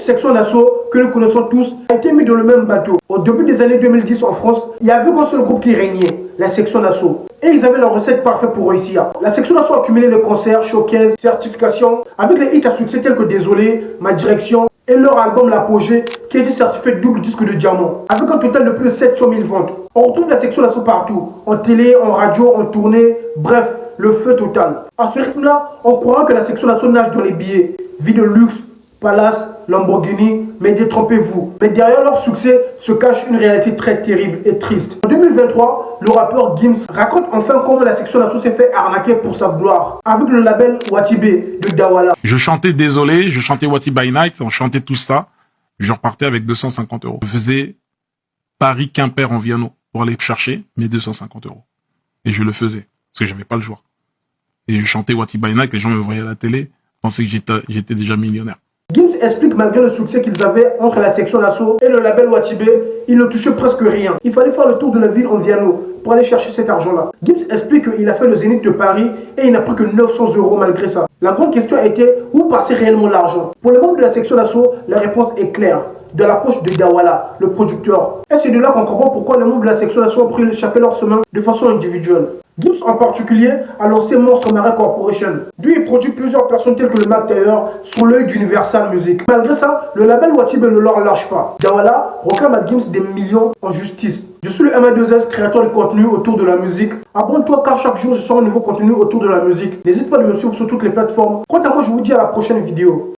section d'assaut que nous connaissons tous a été mis dans le même bateau. Au début des années 2010 en France, il n'y avait qu'un seul groupe qui régnait, la section d'assaut. Et ils avaient leur recette parfaite pour réussir. La section d'assaut a cumulé les concerts, showcases, certifications, avec les hits à succès tels que Désolé, Ma Direction et leur album L'Apogée qui a été certifié double disque de diamant, avec un total de plus de 700 000 ventes. On retrouve la section d'assaut partout, en télé, en radio, en tournée, bref, le feu total. À ce rythme-là, on croira que la section d'assaut nage dans les billets, vie de luxe, Palace, Lamborghini, mais détrompez-vous. Mais derrière leur succès se cache une réalité très terrible et triste. En 2023, le rappeur Gims raconte enfin comment la section d'assaut s'est fait arnaquer pour sa gloire, avec le label Watibé de Dawala. Je chantais Désolé, je chantais Wati by Night, on chantait tout ça. Je repartais avec 250 €. Je faisais Paris-Quimper en Viano pour aller chercher mes 250 €. Et je le faisais, parce que j'avais pas le choix. Et je chantais Wati by Night, les gens me voyaient à la télé, pensaient que j'étais déjà millionnaire. Gims explique malgré le succès qu'ils avaient entre la section d'assaut et le label Watibé, ils ne touchaient presque rien. Il fallait faire le tour de la ville en Viano pour aller chercher cet argent-là. Gims explique qu'il a fait le Zénith de Paris et il n'a pris que 900 € malgré ça. La grande question a été où passait réellement l'argent. Pour les membres de la section d'assaut, la réponse est claire. De la poche de Dawala, le producteur. Et c'est de là qu'on comprend pourquoi les membres de la section d'assaut ont pris chacun leur chemin de façon individuelle. Gims en particulier a lancé Monstre Marais Corporation, d'où il produit plusieurs personnes telles que le Mac Taylor sous l'œil d'Universal Music. Malgré ça, le label Watibé ne leur lâche pas. Dawala réclame à Gims des millions en justice. Je suis le MA2S, créateur de contenu autour de la musique. Abonne-toi car chaque jour je sors un nouveau contenu autour de la musique. N'hésite pas à me suivre sur toutes les plateformes. Quant à moi, je vous dis à la prochaine vidéo.